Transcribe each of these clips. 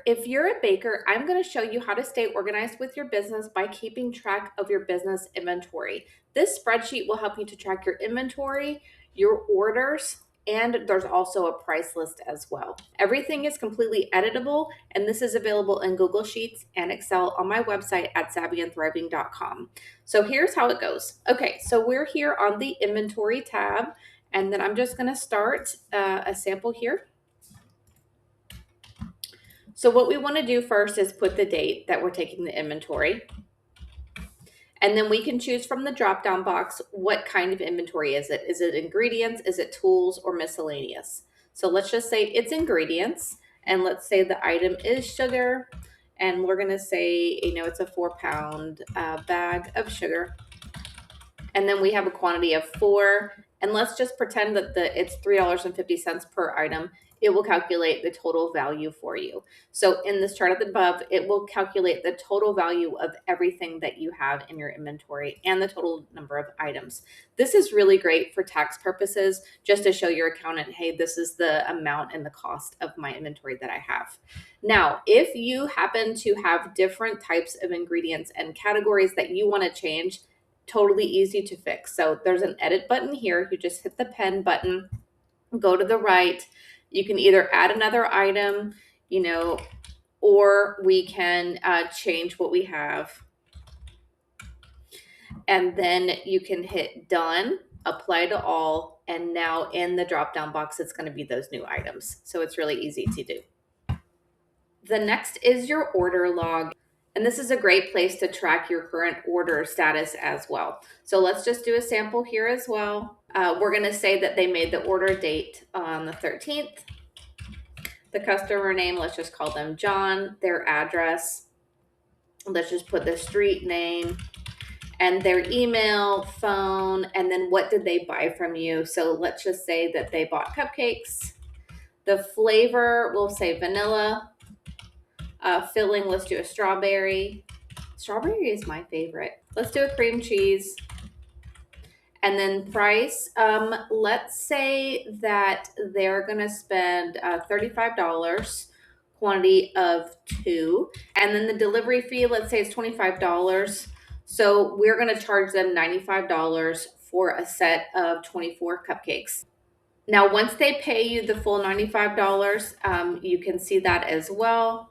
If you're a baker, I'm going to show you how to stay organized with your business by keeping track of your business inventory. This spreadsheet will help you to track your inventory, your orders, and there's also a price list as well. Everything is completely editable, and this is available in Google Sheets and Excel on my website at savvyandthriving.com. So here's how it goes. Okay, so we're here on the inventory tab, and then I'm just going to start a sample here. So what we want to do first is put the date that we're taking the inventory. And then we can choose from the drop-down box, what kind of inventory is it? Is it ingredients? Is it tools or miscellaneous? So let's just say it's ingredients. And let's say the item is sugar. And we're going to say, it's a 4-pound bag of sugar. And then we have a quantity of 4. And let's just pretend that it's $3.50 per item. It will calculate the total value for you. So in this chart at the above, it will calculate the total value of everything that you have in your inventory and the total number of items. This is really great for tax purposes, just to show your accountant, hey, this is the amount and the cost of my inventory that I have. Now, if you happen to have different types of ingredients and categories that you want to change, totally easy to fix. So there's an edit button here. You just hit the pen button, go to the right. You can either add another item, or we can change what we have. And then you can hit done, apply to all, and now in the drop-down box, it's going to be those new items. So it's really easy to do. The next is your order log. And this is a great place to track your current order status as well. So let's just do a sample here as well. We're going to say that they made the order date on the 13th. The customer name, let's just call them John. Their address, let's just put the street name. And their email, phone, and then what did they buy from you? So let's just say that they bought cupcakes. The flavor, we'll say vanilla. Filling, let's do a strawberry. Strawberry is my favorite. Let's do a cream cheese. And then price, let's say that they're going to spend $35, quantity of 2. And then the delivery fee, let's say it's $25. So we're going to charge them $95 for a set of 24 cupcakes. Now, once they pay you the full $95, you can see that as well.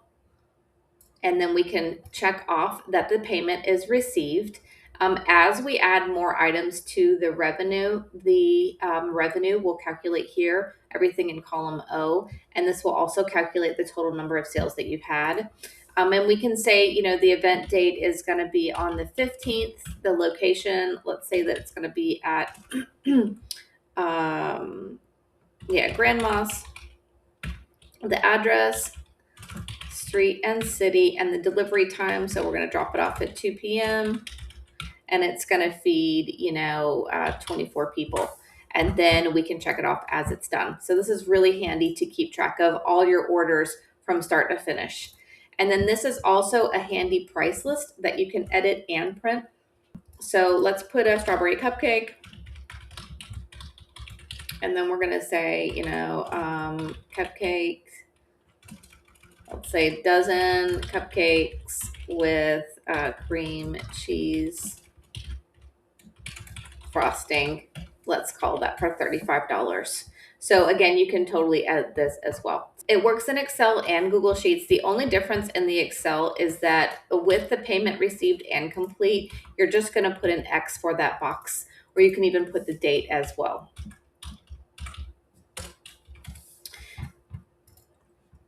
And then we can check off that the payment is received. As we add more items to the revenue will calculate here, everything in column O, and this will also calculate the total number of sales that you've had. And we can say, the event date is going to be on the 15th, the location, let's say that it's going to be at, Grandma's, the address, street and city, and the delivery time. So we're going to drop it off at 2 p.m. and it's going to feed, 24 people. And then we can check it off as it's done. So this is really handy to keep track of all your orders from start to finish. And then this is also a handy price list that you can edit and print. So let's put a strawberry cupcake. And then we're going to say, cupcake. Let's say dozen cupcakes with cream cheese frosting. Let's call that for $35. So again, you can totally edit this as well. It works in Excel and Google Sheets. The only difference in the Excel is that with the payment received and complete, you're just going to put an X for that box, or you can even put the date as well.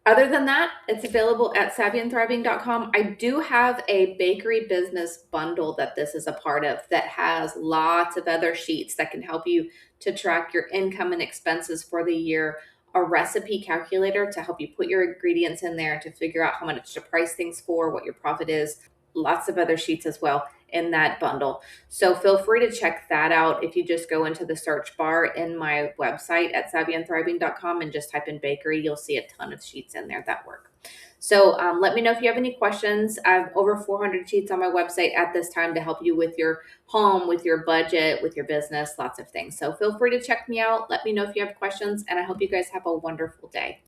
Other than that, it's available at savvyandthriving.com. I do have a bakery business bundle that this is a part of that has lots of other sheets that can help you to track your income and expenses for the year, a recipe calculator to help you put your ingredients in there to figure out how much to price things for, what your profit is, lots of other sheets as well in that bundle. So feel free to check that out. If you just go into the search bar in my website at savvyandthriving.com and just type in bakery, you'll see a ton of sheets in there that work. So let me know if you have any questions. I have over 400 sheets on my website at this time to help you with your home, with your budget, with your business, lots of things. So feel free to check me out. Let me know if you have questions, and I hope you guys have a wonderful day.